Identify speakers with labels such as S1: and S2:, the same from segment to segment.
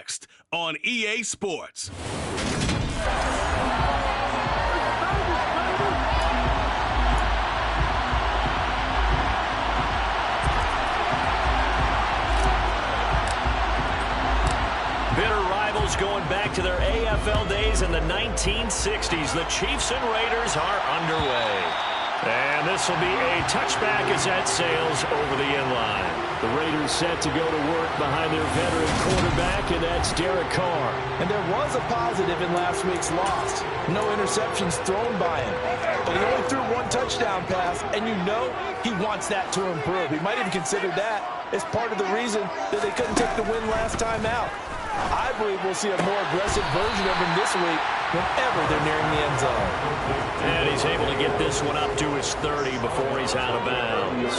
S1: next on EA Sports.
S2: Bitter rivals going back to their AFL days in the 1960s. The Chiefs and Raiders are underway. And this will be a touchback as that sails over the end line. The Raiders set to go to work behind their veteran quarterback, and that's Derek Carr.
S3: And there was a positive in last week's loss. No interceptions thrown by him. But he only threw one touchdown pass, and you know he wants that to improve. He might even consider that as part of the reason that they couldn't take the win last time out. I believe we'll see a more aggressive version of him this week whenever they're nearing the end zone.
S2: And he's able to get this one up to his 30 before he's out of bounds.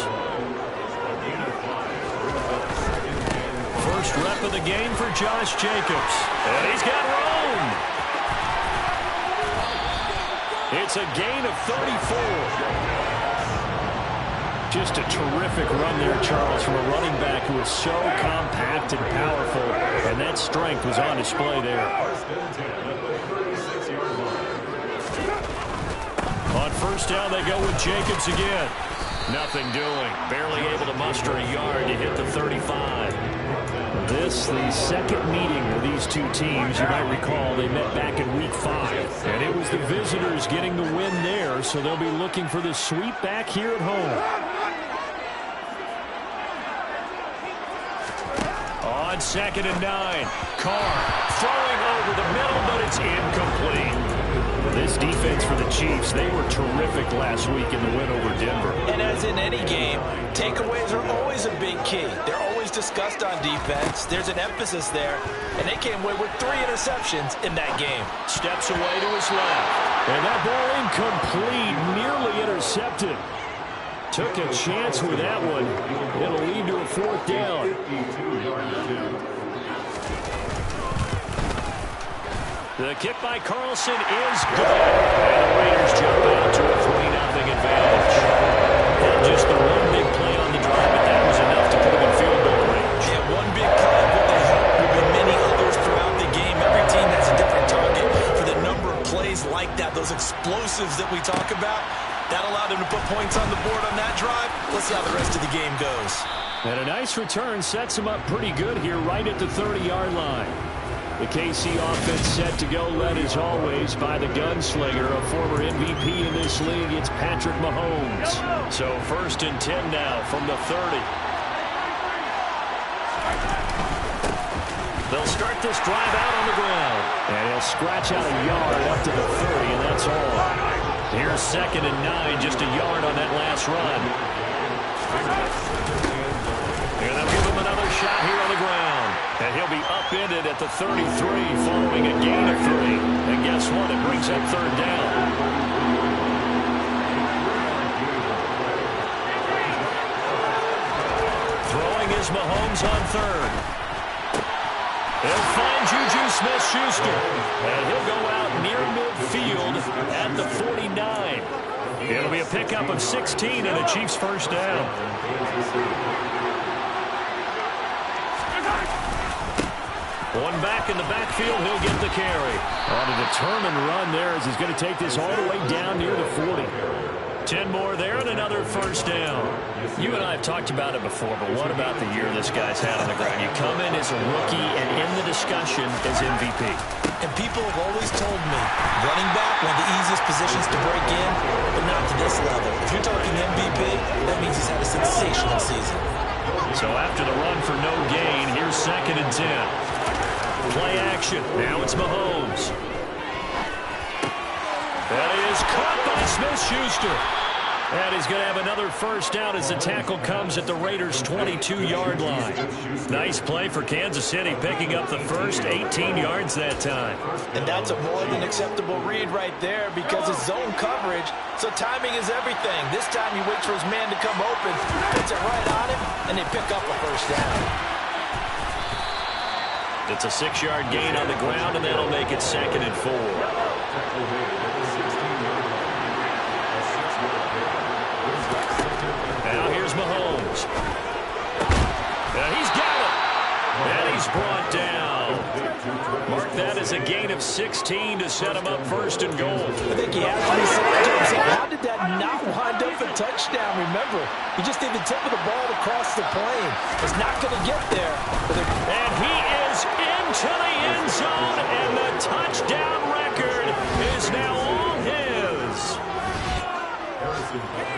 S2: First rep of the game for Josh Jacobs. And he's got room. It's a gain of 34. Just a terrific run there, Charles, from a running back who is so compact and powerful, and that strength was on display there. On first down, they go with Jacobs again. Nothing doing. Barely able to muster a yard to hit the 35. This, the second meeting of these two teams. You might recall they met back in Week 5. And it was the visitors getting the win there, so they'll be looking for the sweep back here at home. On 2nd and 9, Carr throwing over the middle, but it's incomplete. This defense for the Chiefs, they were terrific last week in the win over Denver.
S3: And as in any game, takeaways are always a big key. They're always discussed on defense. There's an emphasis there, and they came away with 3 interceptions in that game.
S2: Steps away to his left. And that ball incomplete, nearly intercepted. Took a chance with that one. It'll lead to a 4th down. The kick by Carlson is good. And the Raiders jump out to a 3-0 advantage. And just the one big play on the drive, but that was enough to put them in field goal range.
S3: Yeah, one big play, but there have been many others throughout the game. Every team has a different target for the number of plays like that, those explosives that we talk about. That allowed them to put points on the board on that drive. Let's see how the rest of the game goes.
S2: And a nice return sets him up pretty good here right at the 30-yard line. The KC offense set to go, led as always by the gunslinger, a former MVP in this league. It's Patrick Mahomes. So 1st and 10 now from the 30. They'll start this drive out on the ground. And he'll scratch out a yard up to the 30, and that's all. Here's 2nd and 9, just a yard on that last run. And they'll give him another shot here on the ground. And he'll be upended at the 33 following a gain of 3. And guess what? It brings up 3rd down. Throwing is Mahomes on 3rd. He'll find Juju Smith-Schuster. And he'll go out near midfield at the 49. It'll be a pickup of 16 and a Chiefs 1st down. One back in the backfield, he'll get the carry. On a determined run there as he's going to take this all the way down near the 40. 10 more there and another 1st down. You and I have talked about it before, but what about the year this guy's had on the ground? You come in as a rookie and in the discussion as MVP.
S3: And people have always told me, running back, one of the easiest positions to break in, but not to this level. If you're talking MVP, that means he's had a sensational season.
S2: So after the run for no gain, here's 2nd and 10. Play action. Now it's Mahomes. That is caught by Smith-Schuster. And he's going to have another 1st down as the tackle comes at the Raiders' 22-yard line. Nice play for Kansas City, picking up the first 18 yards that time.
S3: And that's a more than acceptable read right there because it's zone coverage, so timing is everything. This time he waits for his man to come open, puts it right on him, and they pick up a 1st down.
S2: It's a 6-yard gain on the ground, and that'll make it 2nd and 4. Now here's Mahomes. And he's got it. And he's brought down. that is a gain of 16 to set him up first and goal.
S3: I think he has to be saying to himself, how did that not wind up a touchdown? Remember, he just did the tip of the ball across the plane. It's not going to get there.
S2: And he is into the end zone, and the touchdown record is now all his.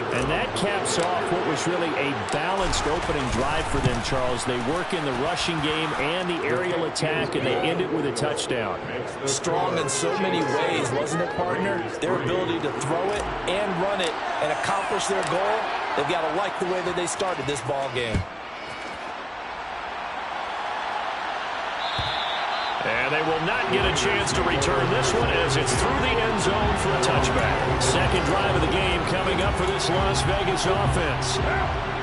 S2: And that caps off what was really a balanced opening drive for them, Charles. They work in the rushing game and the aerial attack, and they end it with a touchdown.
S3: Strong in so many ways, wasn't it, partner? Their ability to throw it and run it and accomplish their goal, they've got to like the way that they started this ball game.
S2: And they will not get a chance to return this one as it's through the end zone for a touchback. Second drive of the game coming up for this Las Vegas offense.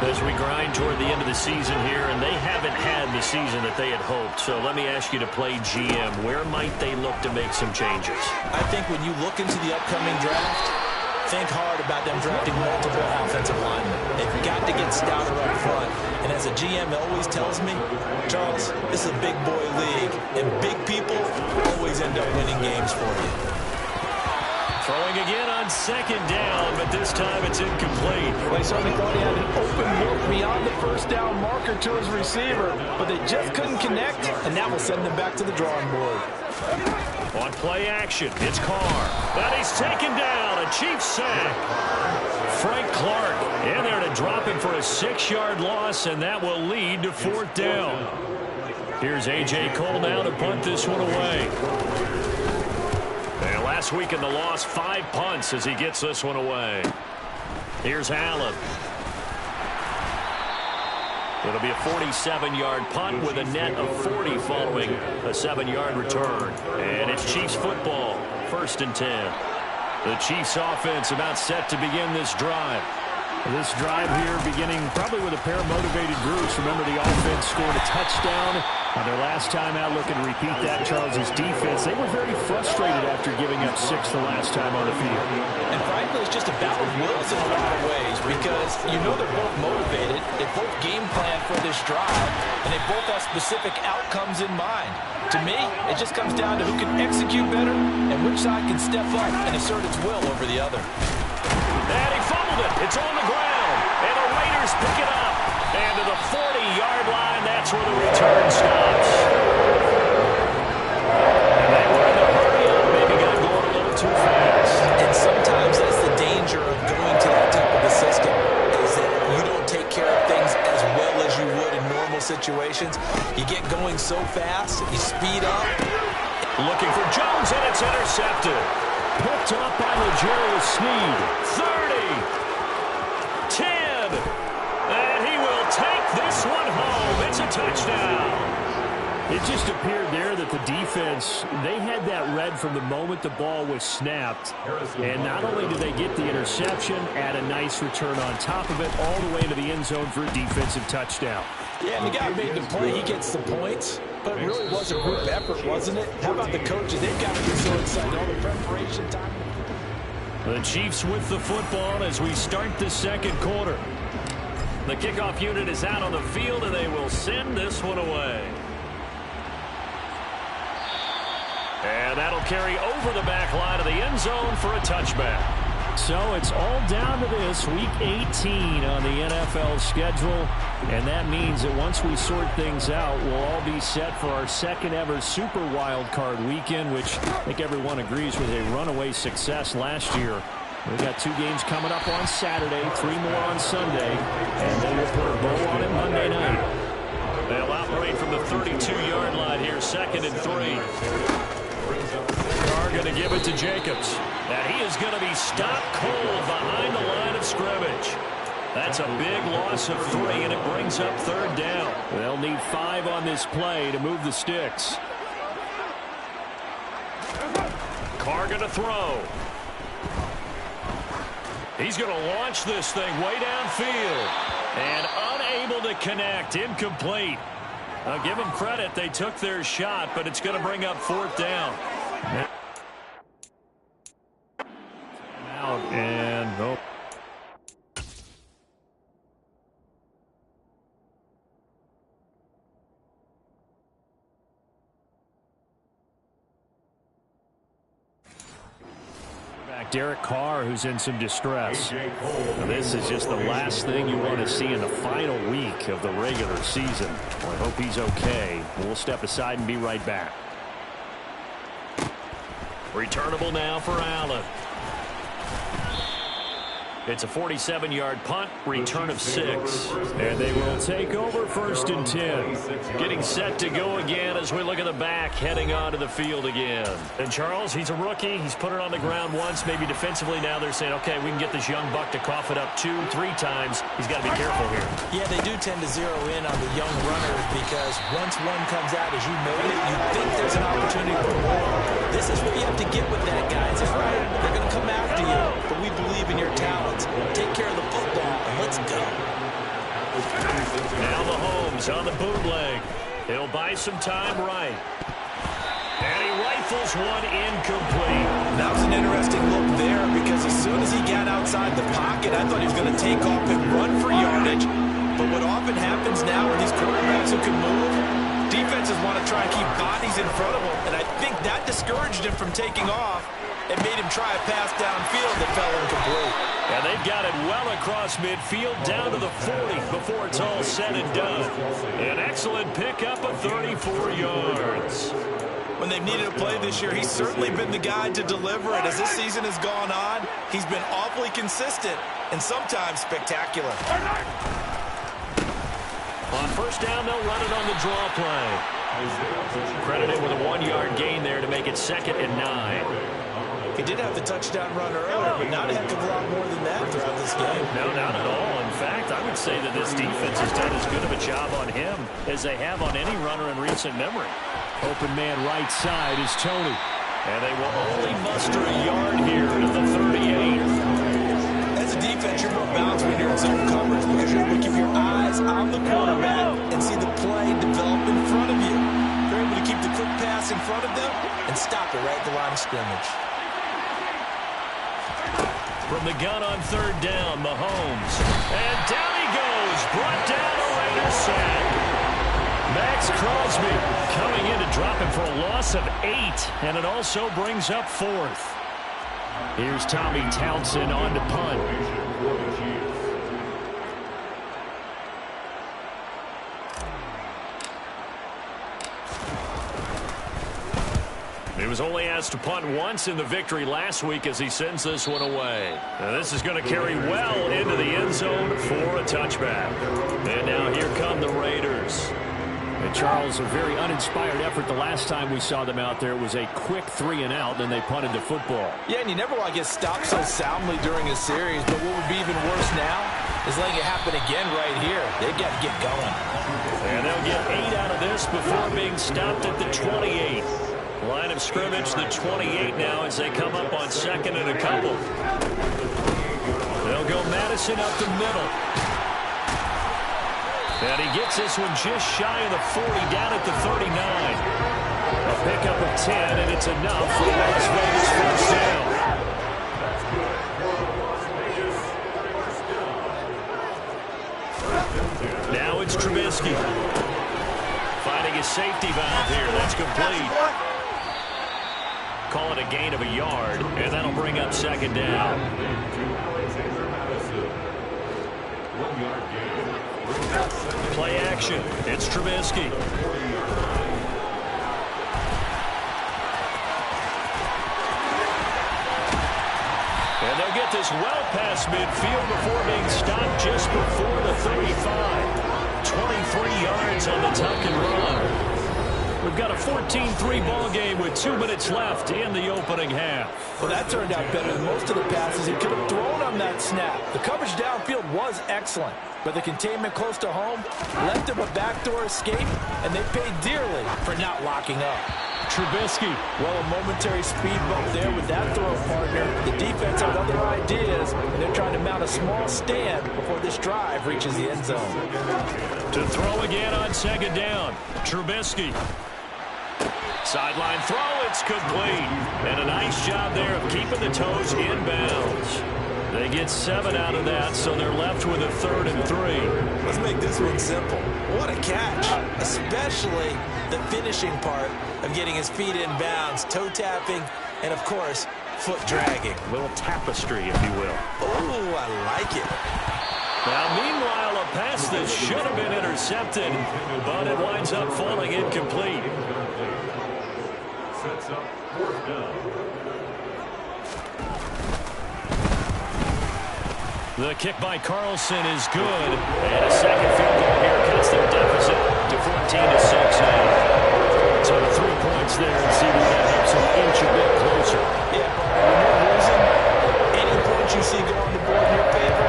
S2: As we grind toward the end of the season here, and they haven't had the season that they had hoped. So let me ask you to play GM. Where might they look to make some changes?
S3: I think when you look into the upcoming draft, think hard about them drafting multiple offensive linemen. They've got to get stouter up front. And as a GM always tells me, Charles, this is a big boy league, and big people always end up winning games for you.
S2: Throwing again on second down, but this time it's incomplete.
S3: Well, he certainly thought he had an open look beyond the first down marker to his receiver, but they just couldn't connect, and that will send them back to the drawing board.
S2: On play action, it's Carr. But he's taken down, a Chiefs sack. Frank Clark in there to drop him for a 6-yard loss, and that will lead to fourth down. Here's A.J. Cole now to punt this one away. And last week in the loss, 5 punts as he gets this one away. Here's Allen. It'll be a 47-yard punt with a net of 40 following a 7-yard return. And it's Chiefs football, 1st and 10. The Chiefs offense about set to begin this drive. This drive here beginning probably with a pair of motivated groups. Remember, the offense scored a touchdown on their last time out. Looking to repeat that. Charles's defense, they were very frustrated after giving up 6 the last time on the field.
S3: And frankly, it's just a battle of wills in a lot of ways because you know they're both motivated. They both game plan for this drive, and they both have specific outcomes in mind. To me, it just comes down to who can execute better and which side can step up and assert its will over the other.
S2: And he fumbled it. It's on the ground. And the Raiders pick it up. And to the 40-yard line, that's where the return stops. And they were in a hurry up. Maybe got going a little too fast.
S3: And sometimes that's the danger of going to that type of a system, is that you don't take care of things as well as you would in normal situations. You get going so fast, you speed up.
S2: Looking for Jones, and it's intercepted. Picked up by L'Jarius Sneed. 30. 10. And he will take this one home. It's a touchdown. It just appeared there that the defense, they had that read from the moment the ball was snapped. And not only did they get the interception, add a nice return on top of it, all the way to the end zone for a defensive touchdown.
S3: Yeah, and the guy made the play. He gets the points. But it really was a group effort, wasn't it? How about the coaches? They've got to be so excited. All the preparation time.
S2: The Chiefs with the football as we start the second quarter. The kickoff unit is out on the field, and they will send this one away. And that'll carry over the back line of the end zone for a touchback. So it's all down to this, Week 18 on the NFL schedule. And that means that once we sort things out, we'll all be set for our second ever Super Wild Card weekend, which I think everyone agrees was a runaway success last year. We've got 2 games coming up on Saturday, 3 more on Sunday, and then we'll put a bow on it Monday night. They'll operate from the 32-yard line here, 2nd and 3. Carr going to give it to Jacobs. And he is going to be stopped cold behind the line of scrimmage. That's a big loss of 3, and it brings up 3rd down. They'll need 5 on this play to move the sticks. Carr going to throw. He's going to launch this thing way downfield. And unable to connect. Incomplete. I'll give them credit. They took their shot, but it's going to bring up 4th down. Out and nope. quarterback Derek Carr, who's in some distress. Now, this is just the last thing you want to see in the final week of the regular season. Well, I hope he's okay. We'll step aside and be right back. Returnable now for Allen. It's a 47-yard punt, return of 6. And they will take over 1st and 10. Getting set to go again as we look at the back, heading onto the field again. And Charles, he's a rookie. He's put it on the ground once. Maybe defensively now they're saying, okay, we can get this young buck to cough it up 2-3 times. He's got to be careful here.
S3: Yeah, they do tend to zero in on the young runners because once one comes out, as you noted, you think there's an opportunity for more. This is what you have to get with that, guys. It's right. They're going to come after you, but we believe in your talent. Take care of the football, and let's go.
S2: Now Mahomes on the bootleg. He'll buy some time right. And he rifles one incomplete.
S3: That was an interesting look there because as soon as he got outside the pocket, I thought he was going to take off and run for yardage. But what often happens now with these quarterbacks who can move, defenses want to try and keep bodies in front of them, and I think that discouraged him from taking off. It made him try a pass downfield that fell incomplete.
S2: And they've got it well across midfield down to the 40 before it's all said and done. An excellent pickup of 34 yards.
S3: When they've needed a play this year, he's certainly been the guy to deliver it. As this season has gone on, he's been awfully consistent and sometimes spectacular.
S2: On 1st down, they'll run it on the draw play. Credited with a 1-yard gain there to make it 2nd and 9.
S3: He did have the touchdown run earlier, but not a heck of a lot more than that throughout this game.
S2: No, not at all. In fact, I would say that this defense has done as good of a job on him as they have on any runner in recent memory. Open man right side is Tony. And they will only muster a yard here to the 38.
S3: As a defense, you're more balanced when you're in zone coverage because you're able to keep your eyes on the quarterback and see the play develop in front of you. You're able to keep the quick pass in front of them and stop it right at the line of scrimmage.
S2: From the gun on 3rd down, Mahomes. And down he goes. Brought down a Raider sack. Max Crosby coming in to drop him for a loss of 8. And it also brings up 4th. Here's Tommy Townsend on to punt. He was only asked to punt once in the victory last week as he sends this one away. Now this is going to carry well into the end zone for a touchback. And now here come the Raiders. And Charles, a very uninspired effort the last time we saw them out there. It was a quick 3-and-out, then they punted the football.
S3: Yeah, and you never want to get stopped so soundly during a series, but what would be even worse now is letting it happen again right here. They've got to get going.
S2: And they'll get 8 out of this before being stopped at the 28. Line of scrimmage, the 28 now as they come up on 2nd and a couple. They'll go Madison up the middle. And he gets this one just shy of the 40 down at the 39. A pickup of 10, and it's enough for Las Vegas 1st down. Now it's Trubisky. Finding his safety valve here. That's complete. Call it a gain of a yard, and that'll bring up 2nd down. Play action. It's Trubisky. And they'll get this well past midfield before being stopped just before the 35. 23 yards on the tuck and run. We've got a 14-3 ball game with 2 minutes left in the opening half.
S3: Well, that turned out better than most of the passes he could have thrown on that snap. The coverage downfield was excellent, but the containment close to home left him a backdoor escape, and they paid dearly for not locking up.
S2: Trubisky.
S3: Well, a momentary speed bump there with that throw partner. The defense had other ideas, and they're trying to mount a small stand before this drive reaches the end zone.
S2: To throw again on 2nd down. Trubisky. Sideline throw, it's complete. And a nice job there of keeping the toes in bounds. They get 7 out of that, so they're left with a 3rd and 3.
S3: Let's make this one simple. What a catch, especially the finishing part of getting his feet in bounds, toe tapping, and of course, foot dragging.
S2: A little tapestry, if you will.
S3: Oh, I like it.
S2: Now, meanwhile, a pass that should have been intercepted, but it winds up falling incomplete. Sets up fourth down. The kick by Carlson is good, and a second field goal here cuts their deficit to 14-6 now. So the 3 points there, and see if that helps them inch a bit closer.
S3: Yeah, when you're losing, any points you see go on the board in your favor,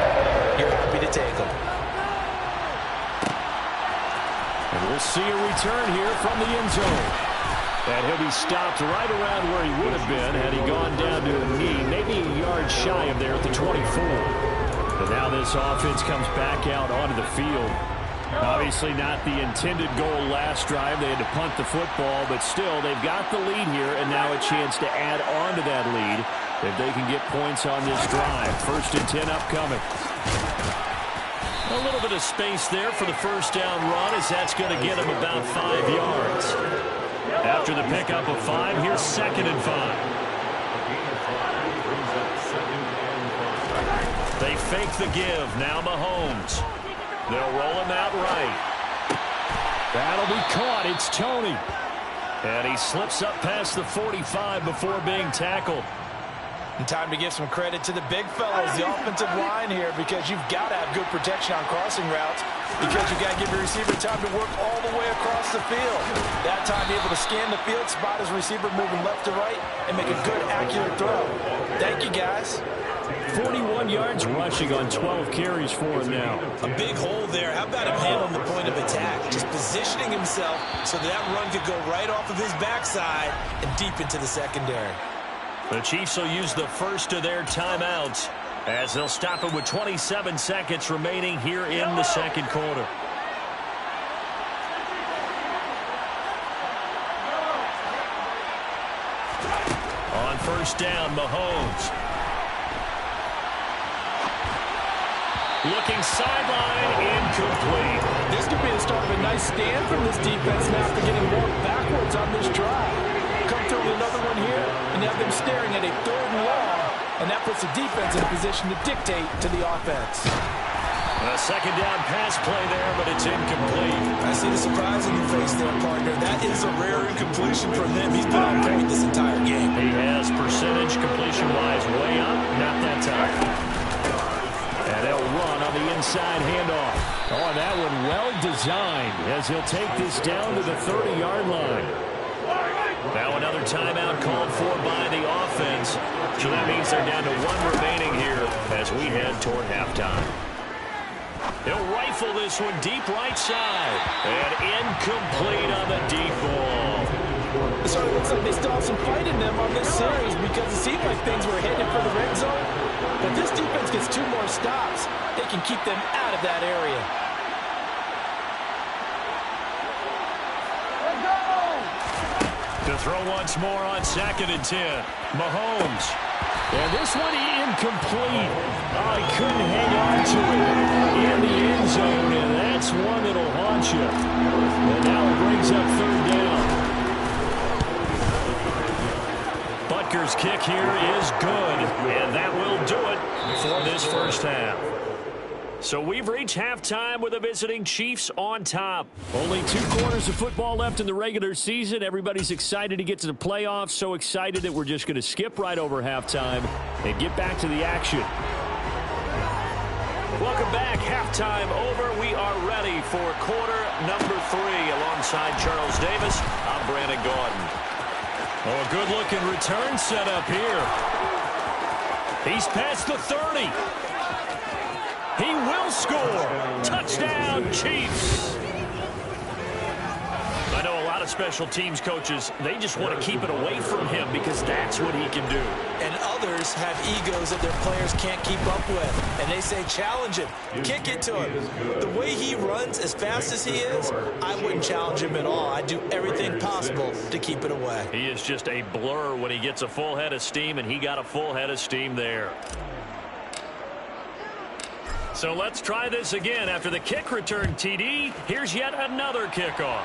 S3: you're happy to take them.
S2: And we'll see a return here from the end zone. And he'll be stopped right around where he would have been had he gone down to a knee, maybe a yard shy of there at the 24. But now this offense comes back out onto the field. Obviously not the intended goal last drive. They had to punt the football, but still they've got the lead here, and now a chance to add on to that lead if they can get points on this drive. 1st and 10 upcoming. A little bit of space there for the first down run, as that's going to get him about 5 yards. After the pickup of 5, here's 2nd and 5. They fake the give. Now Mahomes. They'll roll him out right. That'll be caught. It's Tony. And he slips up past the 45 before being tackled.
S3: And time to give some credit to the big fellas, the offensive line here, because you've got to have good protection on crossing routes, because you've got to give your receiver time to work all the way across the field. That time able to scan the field, spot his receiver moving left to right, and make a good, accurate throw. Thank you, guys.
S2: 41 yards rushing on 12 carries for him now.
S3: A big hole there. How about him handling the point of attack? Just positioning himself so that run could go right off of his backside and deep into the secondary.
S2: The Chiefs will use the first of their timeouts as they'll stop it with 27 seconds remaining here in the second quarter. On first down, Mahomes. Looking sideline, incomplete.
S3: This could be the start of a nice stand from this defense now after getting walked backwards on this drive. Come through with another one here, and you have them staring at a 3rd and long, and that puts the defense in a position to dictate to the offense.
S2: A second down pass play there, but it's incomplete.
S3: I see the surprise in your face there, partner. That is a rare incompletion from him. He's been on point this entire game.
S2: He has percentage completion-wise way up, not that time. And they'll run on the inside handoff. Oh, that one well designed as he'll take this down to the 30-yard line. Now another timeout called for by the offense. So that means they're down to 1 remaining here as we head toward halftime. He'll rifle this one deep right side. And incomplete on the deep ball.
S3: So it looks like they still have some fight in them on this series because it seemed like things were headed for the red zone. But this defense gets 2 more stops. They can keep them out of that area.
S2: To throw once more on 2nd and 10. Mahomes. And this one incomplete. Oh, he couldn't hang on to it in the end zone, and that's one that'll haunt you. And now it brings up 3rd down. Butker's kick here is good, and that will do it for this first half. So we've reached halftime with the visiting Chiefs on top. Only 2 quarters of football left in the regular season. Everybody's excited to get to the playoffs, so excited that we're just going to skip right over halftime and get back to the action. Welcome back. Halftime over. We are ready for quarter number 3. Alongside Charles Davis, I'm Brandon Gordon. Oh, a good-looking return set up here. He's past the 30. He will score. Touchdown, Chiefs. I know a lot of special teams coaches, they just want to keep it away from him because that's what he can do.
S3: And others have egos that their players can't keep up with. And they say, challenge him. Kick it to him. The way he runs as fast as he is, I wouldn't challenge him at all. I'd do everything possible to keep it away.
S2: He is just a blur when he gets a full head of steam, and he got a full head of steam there. So let's try this again. After the kick return TD, here's yet another kickoff.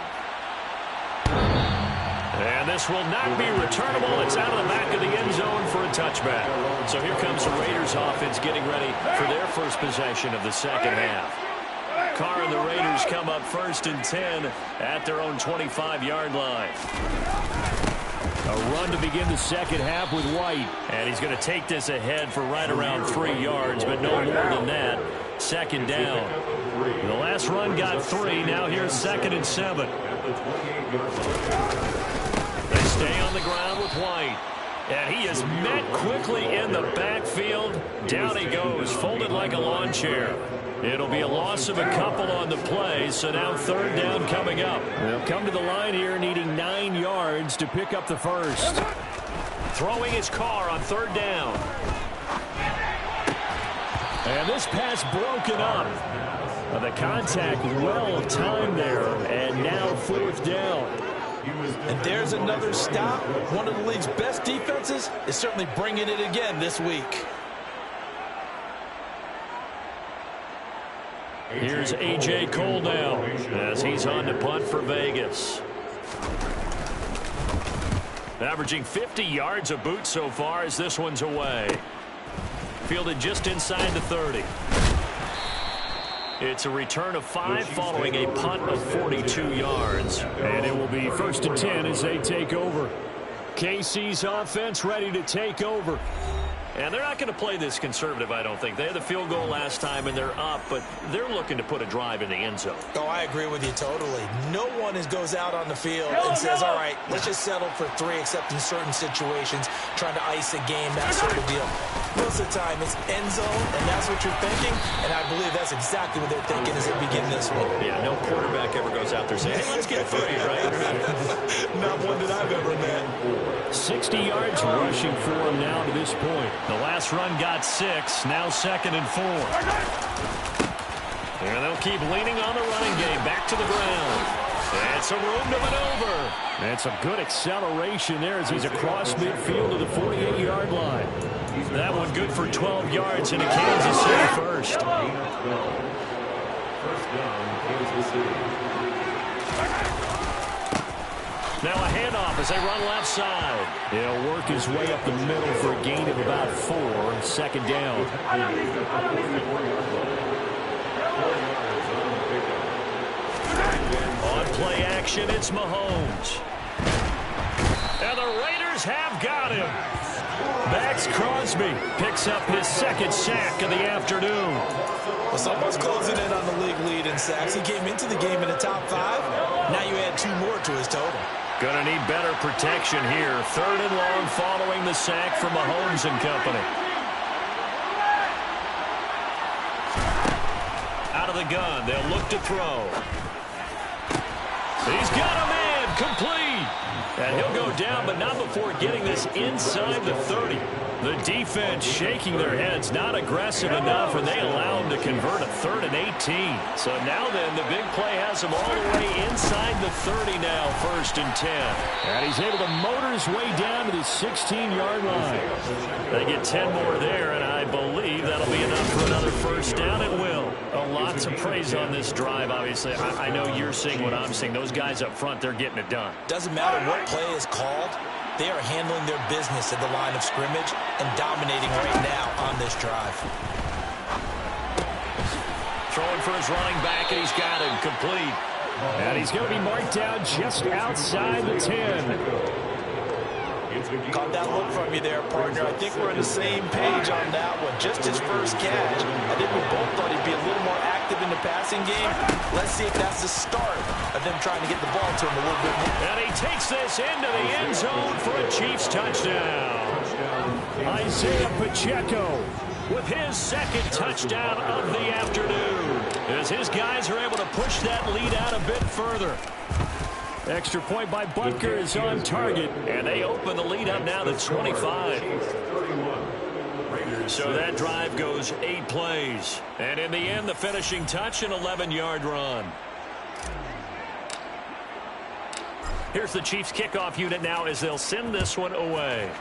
S2: And this will not be returnable. It's out of the back of the end zone for a touchback. So here comes the Raiders offense getting ready for their first possession of the second half. Carr and the Raiders come up 1st and 10 at their own 25-yard line. A run to begin the second half with White. And he's going to take this ahead for right around 3 yards, but no more than that. Second down. The last run got 3. Now here's 2nd and 7. They stay on the ground with White. And he is met quickly in the backfield. Down he goes, folded like a lawn chair. It'll be a loss of a couple on the play, so now 3rd down coming up. They'll come to the line here needing 9 yards to pick up the first. Throwing his Carr on 3rd down. And this pass broken up. The contact well timed there, and now 4th down.
S3: And there's another stop. One of the league's best defenses is certainly bringing it again this week.
S2: Here's A.J. Cole now as he's on to punt for Vegas. Averaging 50 yards a boot so far as this one's away. Fielded just inside the 30. It's a return of 5 following a punt of 42 yards. And it will be 1st and 10 as they take over. KC's offense ready to take over. And they're not going to play this conservative, I don't think. They had the field goal last time, and they're up, but they're looking to put a drive in the end zone.
S3: Oh, I agree with you totally. No one goes out on the field and says, all right, let's just settle for 3, except in certain situations, trying to ice a game, that sort of deal. Most of the time, it's end zone, and that's what you're thinking, and I believe that's exactly what they're thinking as they begin this one.
S2: Yeah, no quarterback ever goes out there saying, hey, let's get 3, right?
S3: Not one that I've ever met.
S2: 60 yards rushing for him now to this point. The last run got 6, now 2nd and 4. And they'll keep leaning on the running game, back to the ground. And some room to maneuver. And some good acceleration there as he's across midfield to the 48-yard line. That one good for 12 yards into Kansas City first. Now a handoff as they run left side. He'll work his way up the middle for a gain of about 4. 2nd down. On play action, it's Mahomes. And the Raiders have got him. Max Crosby picks up his 2nd sack of the afternoon.
S3: Well, someone's closing in on the league lead in sacks. He came into the game in the top 5. Now you add 2 more to his total.
S2: Gonna need better protection here. 3rd and long following the sack from Mahomes and company. Out of the gun, they'll look to throw. He's got him in, complete. And he'll go down, but not before getting this inside the 30. The defense shaking their heads, not aggressive enough, and they allow him to convert a 3rd and 18. So now then, the big play has him all the way inside the 30 now, 1st and 10. And he's able to motor his way down to the 16-yard line. They get 10 more there, and I believe that'll be enough for another 1st down. It will. Lots of praise on this drive, obviously. I know you're seeing what I'm seeing. Those guys up front, they're getting it done.
S3: Doesn't matter what play is called. They are handling their business at the line of scrimmage and dominating right now on this drive.
S2: Throwing for his running back, and he's got him complete. And he's going to be marked down just outside the 10.
S3: Caught that look from you there, partner. I think we're on the same page on that one. Just his first catch. I think we both thought he'd be a little more active in the passing game. Let's see if that's the start of them trying to get the ball to him a little bit more.
S2: And he takes this into the end zone for a Chiefs touchdown. Isaiah Pacheco with his 2nd touchdown of the afternoon, as his guys are able to push that lead out a bit further. Extra point by Butker is on target, and they open the lead up now to 25. So that drive goes 8 plays. And in the end, the finishing touch, an 11-yard run. Here's the Chiefs kickoff unit now as they'll send this one away.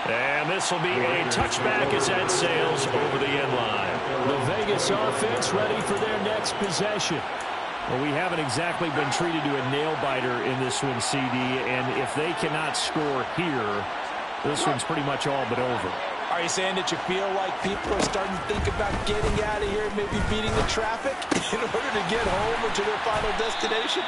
S2: And this will be a touchback as that sails over the end line. The Vegas offense ready for their next possession. Well, we haven't exactly been treated to a nail-biter in this one, CD, and if they cannot score here, this one's pretty much all but over.
S3: Are you saying that you feel like people are starting to think about getting out of here, maybe beating the traffic in order to get home or to their final destination?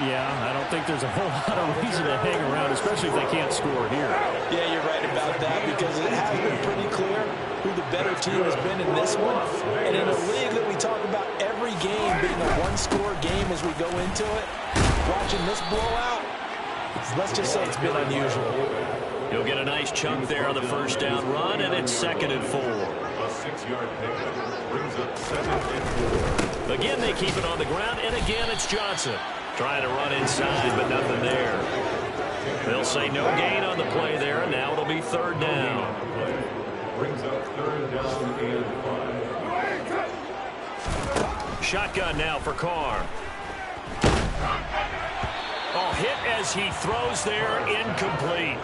S2: Yeah, I don't think there's a whole lot of reason to hang around, especially if they can't score here.
S3: Yeah, you're right about that because it has been pretty clear who the better team has been in this one. And in a league that we talk about every game being a one-score game as we go into it, watching this blowout, let's just say it's been unusual.
S2: He'll get a nice chunk there on the first down run, and it's 2nd and 4.
S4: A 6-yard pickup brings up 2nd and 4.
S2: Again, they keep it on the ground, and again, it's Johnson. Trying to run inside, but nothing there. They'll say no gain on the play there, and now it'll be 3rd down.
S4: Brings up 3rd down and 5.
S2: Shotgun now for Carr. Oh, hit as he throws there, incomplete.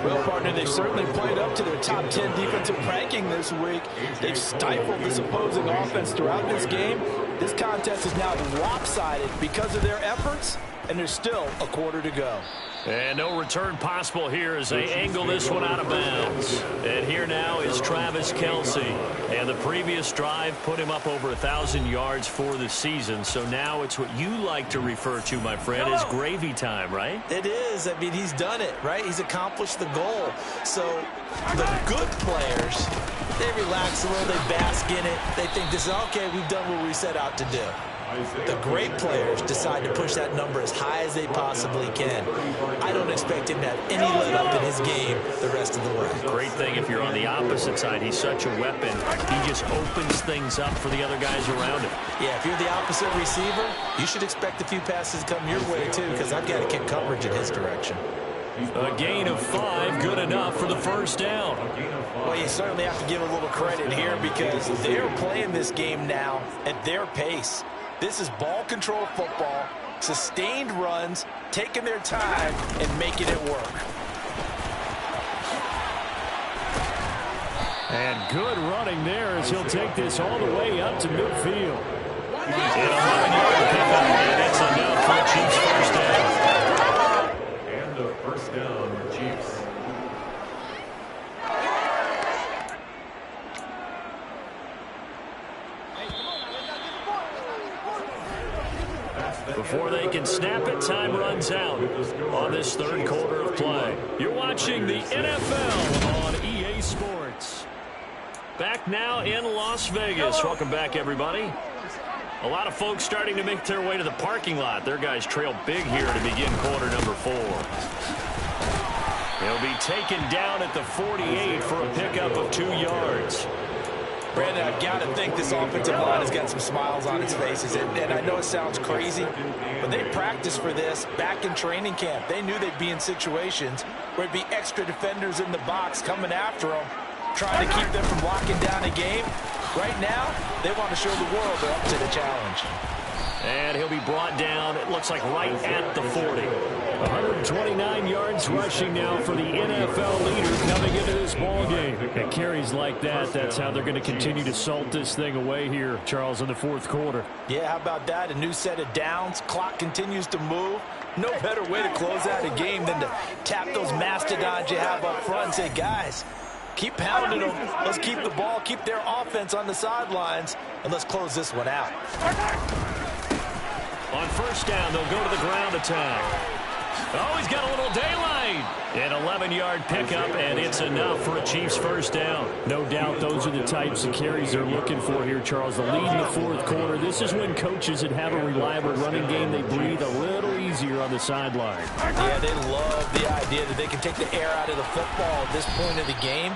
S3: Well, partner, they've certainly played up to their top 10 defensive ranking this week. They've stifled this opposing offense throughout this game. This contest is now lopsided because of their efforts, and there's still a quarter to go.
S2: And no return possible here as they angle this one out of bounds. And here now is Travis Kelce. And the previous drive put him up over 1,000 yards for the season. So now it's what you like to refer to, my friend, as gravy time, right?
S3: It is. I mean, he's done it, right? He's accomplished the goal. So the good players, they relax a little, they bask in it. They think this is, okay, we've done what we set out to do. The great players decide to push that number as high as they possibly can. I don't expect him to have any let-up in his game the rest of the way.
S2: Great thing if you're on the opposite side. He's such a weapon. He just opens things up for the other guys around him.
S3: Yeah, if you're the opposite receiver, you should expect a few passes to come your way, too, because I've got to kick coverage in his direction.
S2: A gain of 5, good enough for the first down.
S3: Well, you certainly have to give a little credit here because they're playing this game now at their pace. This is ball control football, sustained runs, taking their time, and making it work.
S2: And good running there as he'll take this all the way up to midfield. And 11-yard pickup, and it's enough for Chiefs first down.
S4: And the first down, Chiefs.
S2: Before they can snap it, time runs out on this 3rd quarter of play. You're watching the NFL on EA Sports. Back now in Las Vegas. Welcome back, everybody. A lot of folks starting to make their way to the parking lot. Their guys trail big here to begin quarter number 4. They'll be taken down at the 48 for a pickup of 2 yards.
S3: Brandon, I've got to think this offensive line has got some smiles on its faces. And I know it sounds crazy, but they practiced for this back in training camp. They knew they'd be in situations where it'd be extra defenders in the box coming after them, trying to keep them from locking down a game. Right now, they want to show the world they're up to the challenge.
S2: And he'll be brought down, it looks like right at the 40. 129 yards rushing now for the NFL leader coming into this ball game. And carries like that, that's how they're going to continue to salt this thing away here, Charles, in the 4th quarter.
S3: Yeah, how about that? A new set of downs. Clock continues to move. No better way to close out a game than to tap those mastodons you have up front and say, guys, keep pounding them. Let's keep the ball, keep their offense on the sidelines, and let's close this one out.
S2: On first down, they'll go to the ground attack. Oh, he's got a little daylight. An 11-yard pickup, and it's enough for a Chiefs first down. No doubt those are the types of carries they're looking for here, Charles. The lead in the 4th quarter. This is when coaches that have a reliable running game, they breathe a little easier on the sideline.
S3: Yeah, they love the idea that they can take the air out of the football at this point of the game.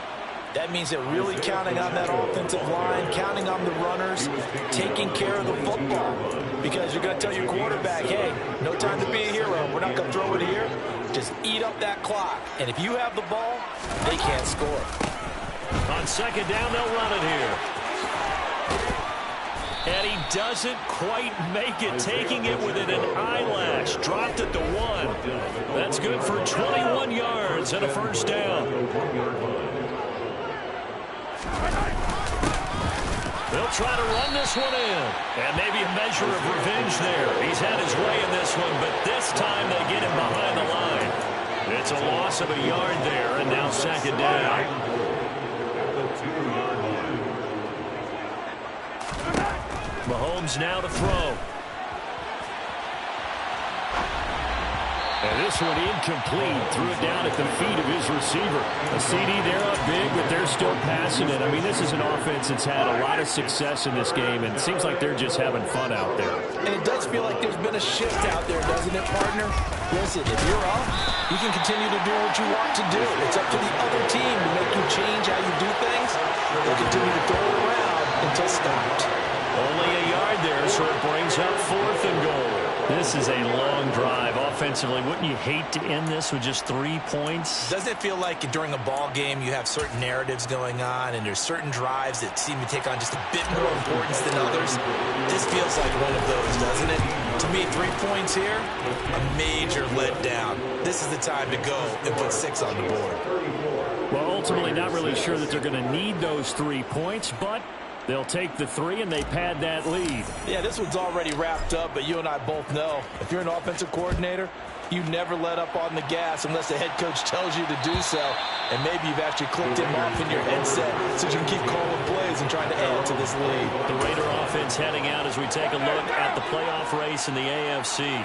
S3: That means they're really counting on that offensive line, counting on the runners, taking care of the football. Because you're going to tell your quarterback, hey, no time to be a hero. We're not going to throw it here. Just eat up that clock. And if you have the ball, they can't score.
S2: On second down, they'll run it here. And he doesn't quite make it, taking it within an eyelash. Dropped it to 1. That's good for 21 yards and a first down. They'll try to run this one in. And maybe a measure of revenge there. He's had his way in this one, but this time they get him behind the line. It's a loss of a yard there, and now second down. Mahomes now to throw. And this one incomplete. Threw it down at the feet of his receiver. A CD, they're up big, but they're still passing it. I mean, this is an offense that's had a lot of success in this game, and it seems like they're just having fun out there.
S3: And it does feel like there's been a shift out there, doesn't it, partner? Listen, if you're up, you can continue to do what you want to do. It's up to the other team to make you change how you do things. They'll continue to throw it around until stopped.
S2: Only a yard there, so it brings up 4th and goal. This is a long drive offensively. Wouldn't you hate to end this with just 3 points?
S3: Doesn't it feel like during a ball game you have certain narratives going on and there's certain drives that seem to take on just a bit more importance than others? This feels like one of those, doesn't it? To me, 3 points here, a major letdown. This is the time to go and put 6 on the board.
S2: Well, ultimately not really sure that they're going to need those 3 points, but they'll take the 3 and they pad that lead.
S3: Yeah, this one's already wrapped up, but you and I both know if you're an offensive coordinator, you never let up on the gas unless the head coach tells you to do so. And maybe you've actually clicked him off in your headset so you can keep calling plays and trying to add to this lead.
S2: The Raider offense heading out as we take a look at the playoff race in the AFC.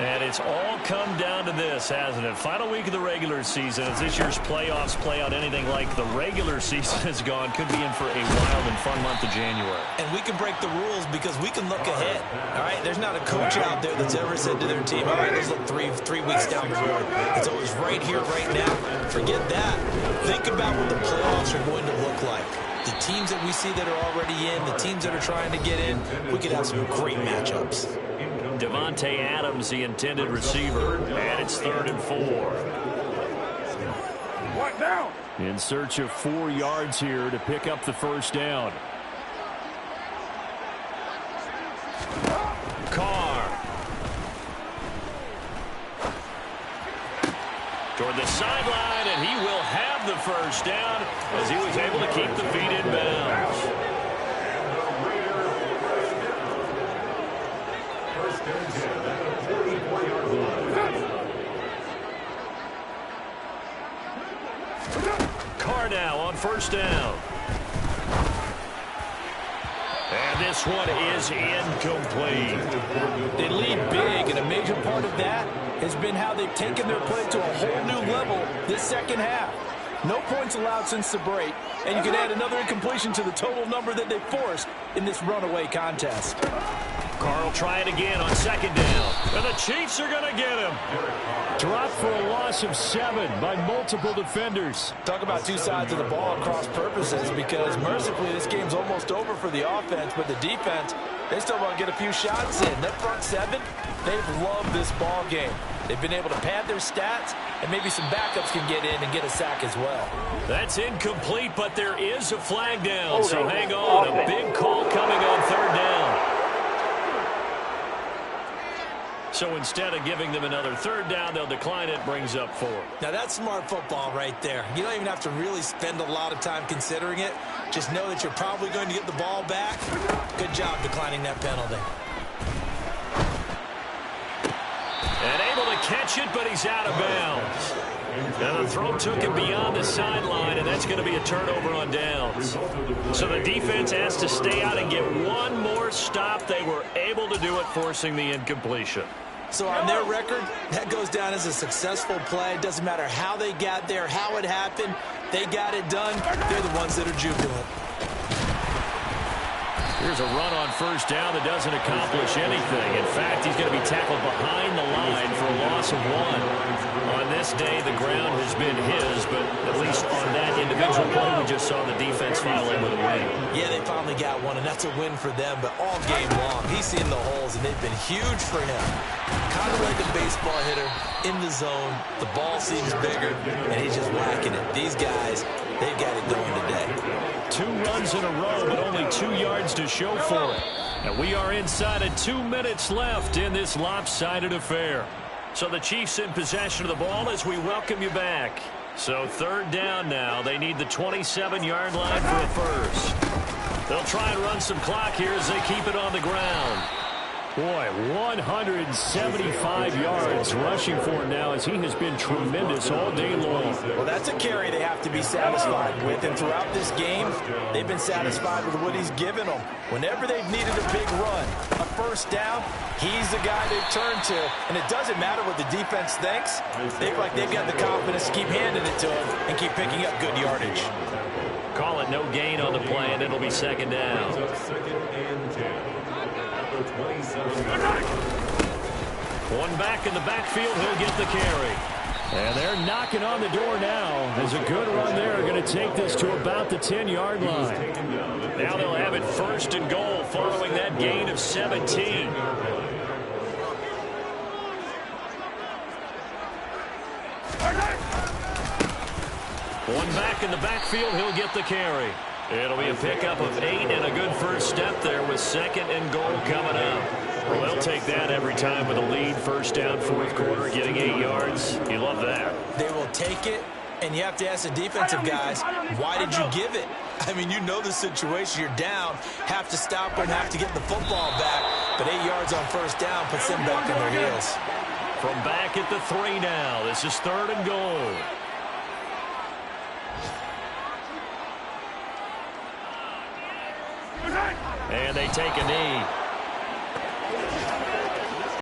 S2: And it's all come down to this, hasn't it? Final week of the regular season. As this year's playoffs play out anything like the regular season has gone, could be in for a wild and fun month of January.
S3: And we can break the rules because we can look ahead. All right, there's not a coach out there that's ever said to their team, all right, let's look three weeks down the road. It's always right here, right now. Forget that. Think about what the playoffs are going to look like. The teams that we see that are already in, the teams that are trying to get in, we could have some great matchups.
S2: Devontae Adams, the intended receiver, and it's 3rd and 4.
S4: What now?
S2: In search of 4 yards here to pick up the first down. Carr. Toward the sideline, and he will have the first down as he was able to keep the feet in bounds. Carr now on first down. And this one is incomplete.
S3: They lead big, and a major part of that has been how they've taken their play to a whole new level this second half. No points allowed since the break, and you can add another incompletion to the total number that they forced in this runaway contest.
S2: Carr will try it again on second down. And the Chiefs are going to get him. Dropped for a loss of 7 by multiple defenders.
S3: Talk about two sides of the ball at cross purposes, because mercifully this game's almost over for the offense, but the defense, they still want to get a few shots in. That front 7, they've loved this ball game. They've been able to pad their stats, and maybe some backups can get in and get a sack as well.
S2: That's incomplete, but there is a flag down, so hang on. A big call coming on 3rd down. So instead of giving them another 3rd down, they'll decline it, brings up 4.
S3: Now that's smart football right there. You don't even have to really spend a lot of time considering it. Just know that you're probably going to get the ball back. Good job declining that penalty.
S2: And able to catch it, but he's out of bounds. And the throw took him beyond the sideline, and that's going to be a turnover on downs. So the defense has to stay out and get one more stop. They were able to do it, forcing the incompletion.
S3: So on their record, that goes down as a successful play. It doesn't matter how they got there, how it happened. They got it done. They're the ones that are jubilant.
S2: Here's a run on first down that doesn't accomplish anything. In fact, he's going to be tackled behind the line for a loss of 1. On this day, the ground has been his, but at least on that individual play, we just saw the defense file in with a win.
S3: Yeah, they finally got one, and that's a win for them, but all game long, he's seen the holes, and they've been huge for him. Kind of like a baseball hitter in the zone. The ball seems bigger, and he's just whacking it. These guys, they've got it going today.
S2: 2 runs in a row, but only 2 yards to show for it. And we are inside of 2 minutes left in this lopsided affair. So the Chiefs in possession of the ball as we welcome you back. So 3rd down now. They need the 27-yard line for a first. They'll try and run some clock here as they keep it on the ground. Boy, 175 yards rushing for him now as he has been tremendous all day long.
S3: Well, that's a carry they have to be satisfied with. And throughout this game, they've been satisfied with what he's given them. Whenever they've needed a big run, a first down, he's the guy they've turned to. And it doesn't matter what the defense thinks. They feel like they've got the confidence to keep handing it to him and keep picking up good yardage.
S2: Call it no gain on the play, and it'll be second down.
S4: Second and 10.
S2: One back in the backfield, he'll get the carry. And they're knocking on the door now. As a good run there, going to take this to about the 10-yard line. Now they'll have it first and goal following that gain of 17. One back in the backfield, he'll get the carry. It'll be a pickup of 8 and a good first step there with second and goal coming up. Well, they'll take that every time with a lead. First down, fourth quarter, getting 8 yards. You love that.
S3: They will take it, and you have to ask the defensive guys, why did you give it? I mean, you know the situation. You're down, have to stop them, have to get the football back. But 8 yards on first down puts them back on their heels.
S2: From back at the 3 now. This is third and goal. And they take a knee.